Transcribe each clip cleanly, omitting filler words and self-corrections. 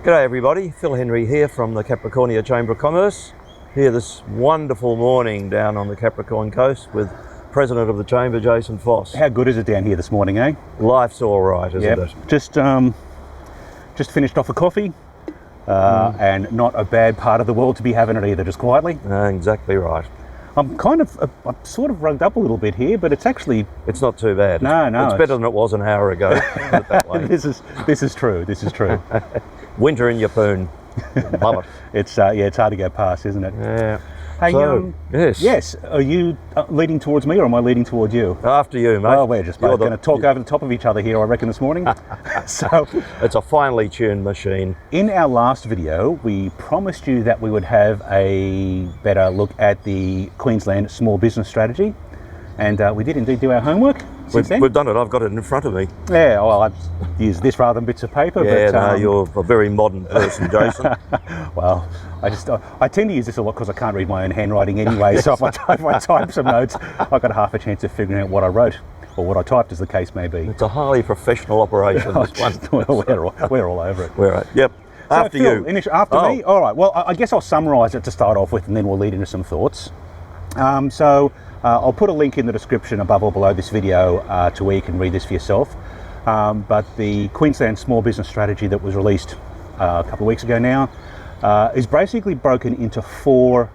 G'day everybody, Phil Henry here from the Capricornia Chamber of Commerce. Here this wonderful morning down on the Capricorn coast with President of the Chamber, Jason Foss. How good is it down here this morning, eh? Life's all right, isn't it? Just finished off a coffee, and not a bad part of the world to be having it either, just quietly. Exactly right. I'm sort of rugged up a little bit here, but it's not too bad. No, it's better than it was an hour ago. Put it that way. This is true. Winter in Yeppoon. Love it. It's hard to go past, isn't it? Yeah. Hey, so, yes. Are you leading towards me, or am I leading towards you? After you, mate. Oh, we're just both going to talk over the top of each other here, I reckon, this morning. So, it's a finely tuned machine. In our last video, we promised you that we would have a better look at the Queensland Small Business Strategy, and we did indeed do our homework. We've done it. I've got it in front of me. Yeah, well, I've used this rather than bits of paper. Yeah, but, you're a very modern person, Jason. Well, I tend to use this a lot because I can't read my own handwriting anyway. So if I type some notes, I've got half a chance of figuring out what I wrote or what I typed, as the case may be. It's a highly professional operation. This one. Well, we're all over it. We're right. Yep. So After Phil, you. After me. All right. Well, I guess I'll summarise it to start off with, and then we'll lead into some thoughts. I'll put a link in the description above or below this video to where you can read this for yourself. But the Queensland Small Business Strategy that was released a couple of weeks ago now is basically broken into four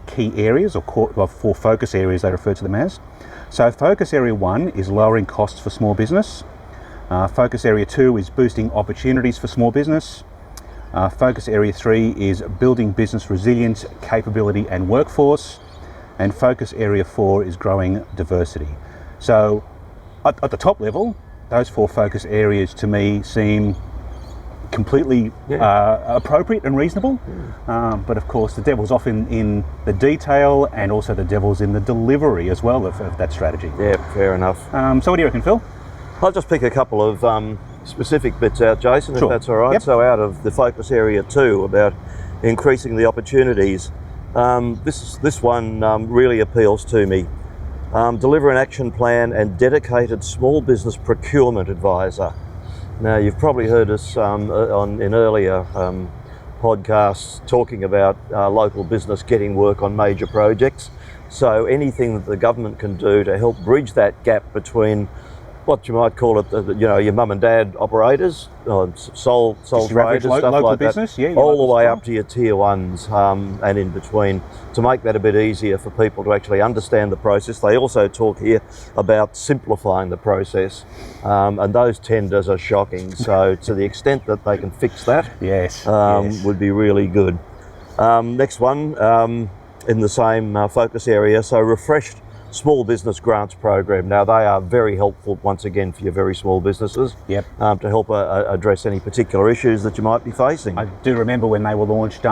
key areas, or four focus areas they refer to them as. So focus area 1 is lowering costs for small business. Focus area 2 is boosting opportunities for small business. Focus area 3 is building business resilience, capability and workforce. And focus area 4 is growing diversity. So at the top level, those four focus areas to me seem completely appropriate and reasonable. But of course, the devil's often in the detail, and also the devil's in the delivery as well of that strategy. Yeah, fair enough. So what do you reckon, Phil? I'll just pick a couple of specific bits out, Jason, Sure. if that's all right. Yep. So out of the focus area 2 about increasing the opportunities, this one really appeals to me. Deliver an action plan and dedicated small business procurement advisor. Now, you've probably heard us in earlier podcasts talking about local business getting work on major projects. So anything that the government can do to help bridge that gap between what you might call it, your mum and dad operators, sole traders, stuff like business, that, all the way up to your tier 1s and in between, to make that a bit easier for people to actually understand the process. They also talk here about simplifying the process, and those tenders are shocking. So to the extent that they can fix that, yes. would be really good. Next one, in the same focus area, so refreshed small business grants program. Now, they are very helpful once again for your very small businesses. Yep. To help address any particular issues that you might be facing. I do remember when they were launched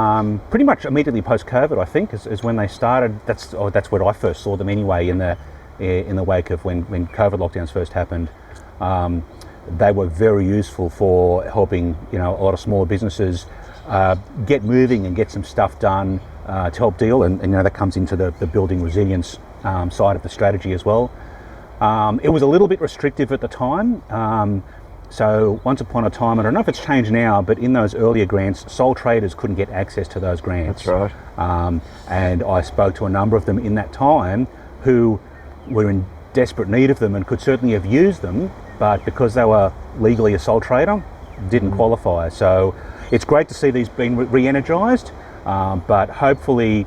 pretty much immediately post-COVID, I think, is when they started. That's when I first saw them anyway, in the wake of when COVID lockdowns first happened. They were very useful for helping a lot of smaller businesses get moving and get some stuff done to help deal, and that comes into the building resilience side of the strategy as well. It was a little bit restrictive at the time. So once upon a time, I don't know if it's changed now, but in those earlier grants, sole traders couldn't get access to those grants. That's right. And I spoke to a number of them in that time who were in desperate need of them and could certainly have used them, but because they were legally a sole trader, didn't qualify. So it's great to see these being re-energised, but hopefully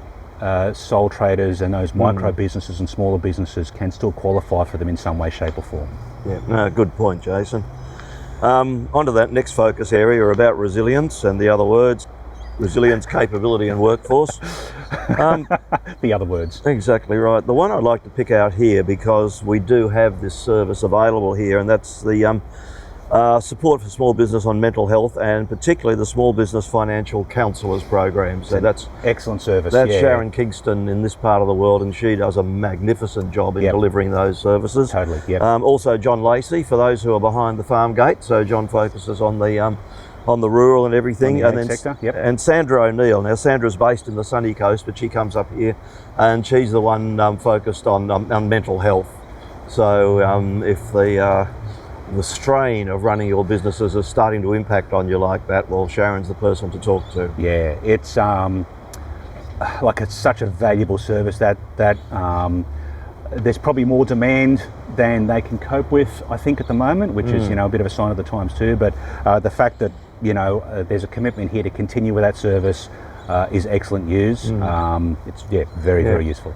sole traders and those micro businesses and smaller businesses can still qualify for them in some way, shape or form. Yeah, no, good point, Jason. Onto that next focus area about resilience, and the other words, resilience, capability and workforce. The other words. Exactly right. The one I'd like to pick out here, because we do have this service available here, and that's the support for small business on mental health, and particularly the Small Business Financial Counsellors program. So that's excellent service. That's Sharon Kingston in this part of the world, and she does a magnificent job in delivering those services. Totally. Yep. Also John Lacey, for those who are behind the farm gate. So John focuses on the rural and everything, and then sector. Yep. And Sandra O'Neill. Now Sandra's based in the sunny coast, but she comes up here, and she's the one focused on mental health. So if the the strain of running your businesses is starting to impact on you like that, well, Sharon's the person to talk to. Yeah, it's such a valuable service that there's probably more demand than they can cope with, I think, at the moment, which is, a bit of a sign of the times too. But the fact that, there's a commitment here to continue with that service is excellent news. It's very useful.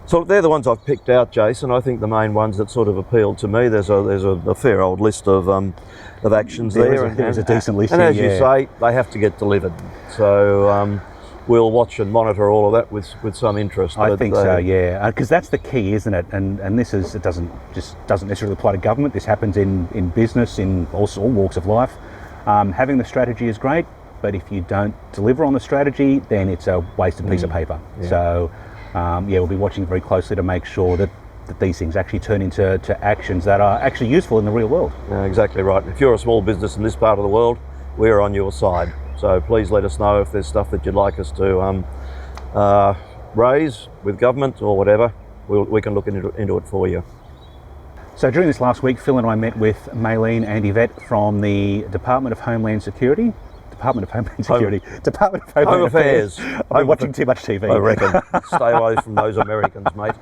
So they're the ones I've picked out, Jason. I think the main ones that sort of appealed to me. There's a fair old list of actions there. There's a decent list. And as you say, they have to get delivered. So we'll watch and monitor all of that with some interest. I think so, yeah, because that's the key, isn't it? And it doesn't necessarily apply to government. This happens in business, in all walks of life. Having the strategy is great, but if you don't deliver on the strategy, then it's a wasted piece of paper. Yeah. So. We'll be watching very closely to make sure that these things actually turn into actions that are actually useful in the real world. Exactly right. If you're a small business in this part of the world, we're on your side. So please let us know if there's stuff that you'd like us to raise with government or whatever. We can look into it for you. So during this last week, Phil and I met with Maylene and Yvette from the Department of Homeland Security. Department of Home Affairs. I've been watching too much TV. I reckon. Stay away from those Americans, mate.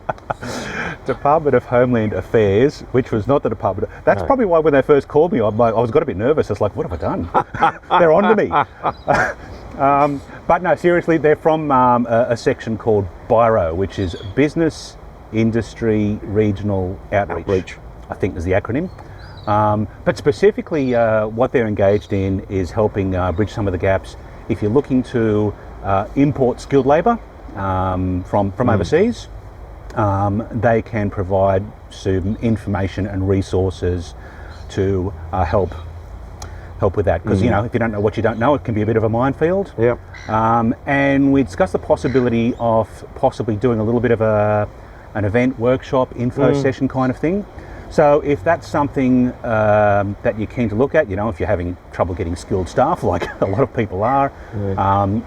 Department of Homeland Affairs, which was not the Department of... That's probably why when they first called me, I was got a bit nervous. I was like, what have I done? They're on to me. But no, seriously, they're from a section called BIRO, which is Business Industry Regional Outreach. I think is the acronym. But specifically, what they're engaged in is helping bridge some of the gaps. If you're looking to import skilled labour from overseas, they can provide some information and resources to help with that. Because if you don't know what you don't know, it can be a bit of a minefield. Yeah. And we discussed the possibility of possibly doing a little bit of an event, workshop, info session kind of thing. So if that's something that you're keen to look at, if you're having trouble getting skilled staff, like a lot of people are,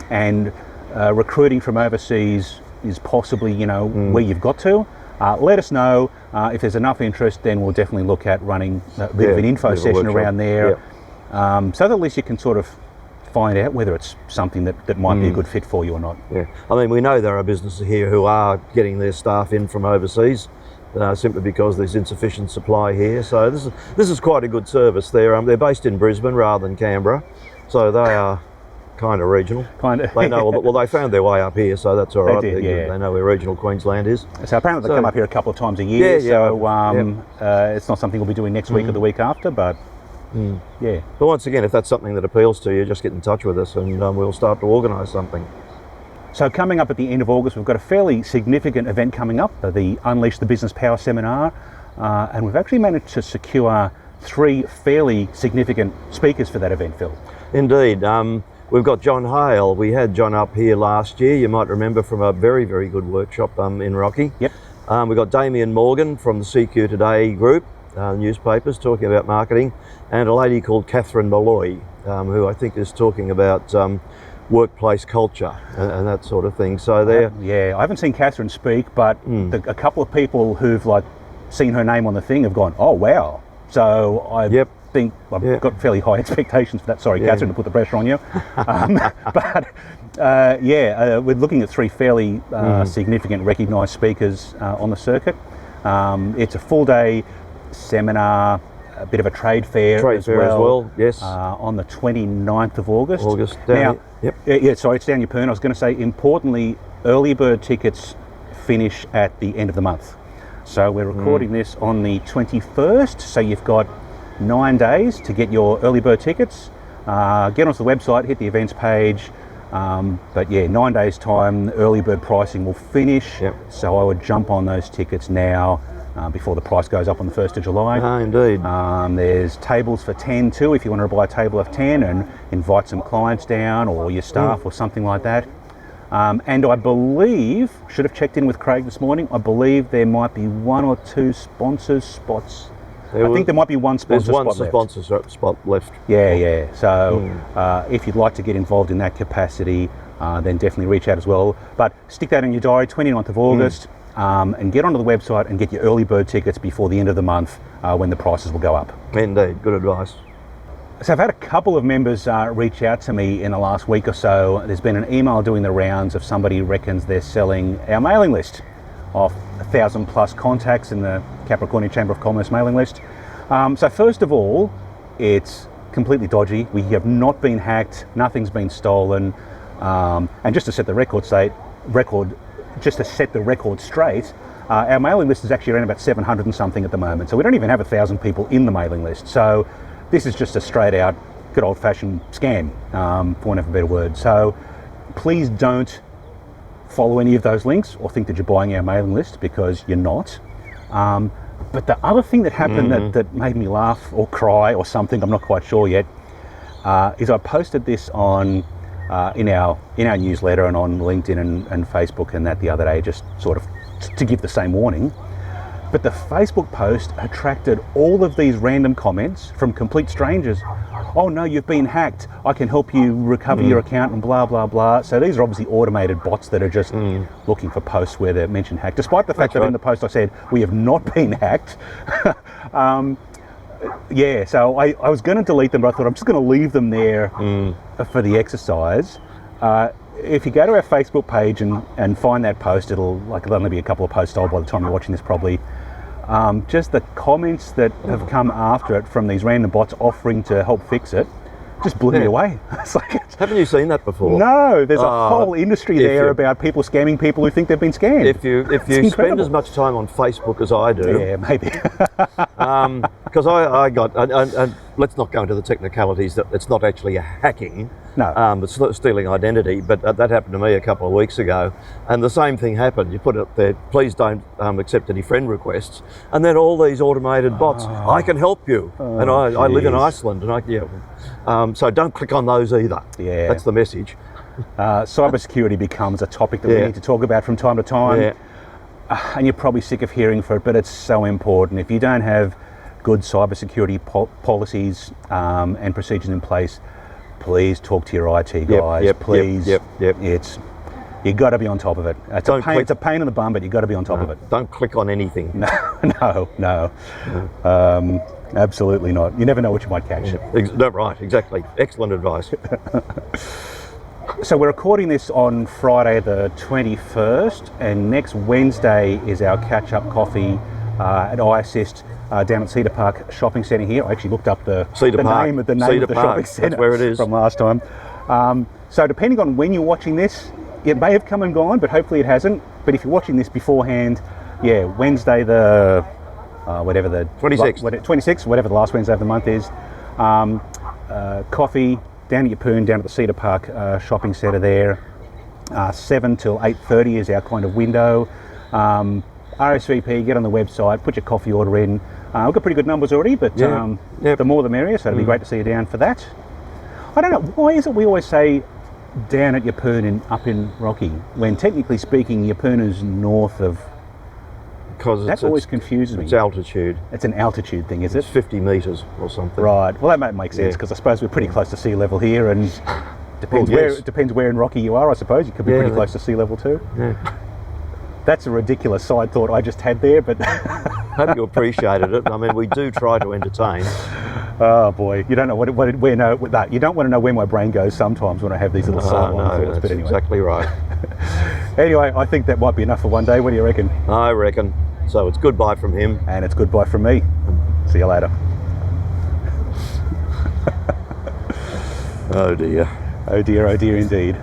and recruiting from overseas is possibly, where you've got to, let us know. If there's enough interest, then we'll definitely look at running a bit of an info session around there, so that at least you can sort of find out whether it's something that might be a good fit for you or not. Yeah, I mean, we know there are businesses here who are getting their staff in from overseas. Simply because there's insufficient supply here. So this is quite a good service. They're based in Brisbane rather than Canberra, so they are kind of regional. They know. Well, they found their way up here, so that's all right. They know where regional Queensland is. So apparently they come up here a couple of times a year. It's not something we'll be doing next week or the week after, but yeah. But once again, if that's something that appeals to you, just get in touch with us, and we'll start to organise something. So coming up at the end of August, we've got a fairly significant event coming up, the Unleash the Business Power Seminar, and we've actually managed to secure 3 fairly significant speakers for that event, Phil. Indeed. We've got John Hale. We had John up here last year, you might remember, from a very, very good workshop in Rocky. Yep. We've got Damien Morgan from the CQ Today group, newspapers, talking about marketing, and a lady called Catherine Malloy, who I think is talking about workplace culture and that sort of thing. So there. I haven't seen Catherine speak, but a couple of people who've seen her name on the thing have gone, oh wow. So I think I've got fairly high expectations for that. Sorry, Catherine, to put the pressure on you. We're looking at 3 fairly significant recognised speakers on the circuit. It's a full day seminar, a bit of a trade fair as well. Yes. On the 29th of August. It's down Yeppoon. I was going to say, importantly, early bird tickets finish at the end of the month. So we're recording this on the 21st, so you've got 9 days to get your early bird tickets. Get onto the website, hit the events page. 9 days time, early bird pricing will finish. So I would jump on those tickets now before the price goes up on the 1st of July. Indeed. There's tables for 10 too, if you want to buy a table of 10 and invite some clients down or your staff or something like that. And I believe, should have checked in with Craig this morning, I believe there might be 1 or 2 sponsors spots. I think there might be 1 sponsor spot left. There's 1 sponsor spot left. Yeah. So if you'd like to get involved in that capacity, then definitely reach out as well. But stick that in your diary, 29th of August. and get onto the website and get your early bird tickets before the end of the month when the prices will go up. Indeed, good advice. So I've had a couple of members reach out to me in the last week or so. There's been an email doing the rounds of somebody who reckons they're selling our mailing list of 1,000 plus contacts in the Capricornia Chamber of Commerce mailing list. So first of all, it's completely dodgy. We have not been hacked, nothing's been stolen, and just to set the record straight, our mailing list is actually around about 700 and something at the moment. So we don't even have 1,000 people in the mailing list. So this is just a straight out, good old fashioned scam, for want of a better word. So please don't follow any of those links or think that you're buying our mailing list, because you're not. But the other thing that happened that made me laugh or cry or something, I'm not quite sure yet, is I posted this on in our newsletter and on LinkedIn and Facebook and that the other day, just sort of to give the same warning. But the Facebook post attracted all of these random comments from complete strangers. Oh no, you've been hacked. I can help you recover your account and blah, blah, blah. So these are obviously automated bots that are just looking for posts where they're mentioned hacked. Despite the fact that in the post I said, we have not been hacked. Yeah, so I was going to delete them, but I thought I'm just going to leave them there for the exercise. If you go to our Facebook page and find that post, it'll only be a couple of posts old by the time you're watching this probably. Just the comments that have come after it from these random bots offering to help fix it just blew me away. It's like, haven't you seen that before? No, there's a whole industry there about people scamming people who think they've been scammed. If you spend as much time on Facebook as I do, yeah, maybe. because I got, and let's not go into the technicalities, that it's not actually a hacking, it's stealing identity, but that happened to me a couple of weeks ago, and the same thing happened. You put it there, please don't accept any friend requests, and then all these automated bots, I can help you, and I live in Iceland, and so don't click on those either. Yeah, that's the message. Cybersecurity becomes a topic that we need to talk about from time to time, and you're probably sick of hearing for it, but it's so important. If you don't have good cybersecurity policies and procedures in place, please talk to your IT guys. Please, you got to be on top of it. It's a pain in the bum, but you got to be on top of it. Don't click on anything. No. Absolutely not. You never know what you might catch. No, right, exactly. Excellent advice. So we're recording this on Friday the 21st, and next Wednesday is our catch-up coffee at iAssist down at Cedar Park Shopping Centre here. I actually looked up the name of the shopping centre. That's where it is. From last time. So depending on when you're watching this, it may have come and gone, but hopefully it hasn't. But if you're watching this beforehand, Wednesday the 26th, whatever the last Wednesday of the month is, coffee down at Yeppoon, down at the Cedar Park Shopping Centre there. 7 till 8:30 is our kind of window. RSVP, get on the website, put your coffee order in. We've got pretty good numbers already, but the more the merrier, so it'd be great to see you down for that. I don't know, why is it we always say down at Yeppoon up in Rocky, when technically speaking Yeppoon is north of... Because that always confuses me. It's altitude. It's an altitude thing, is it? It's 50 metres or something. Right, well that makes sense, because I suppose we're pretty close to sea level here, and depends where in Rocky you are, I suppose. You could be pretty close to sea level too. Yeah. That's a ridiculous side thought I just had there, but... Hope you appreciated it. I mean, we do try to entertain. Oh boy, you don't know you don't want to know where my brain goes sometimes when I have these little sideline thoughts. But anyway. Exactly right. Anyway, I think that might be enough for one day. What do you reckon? I reckon. So it's goodbye from him. And it's goodbye from me. See you later. Oh dear. Oh dear indeed.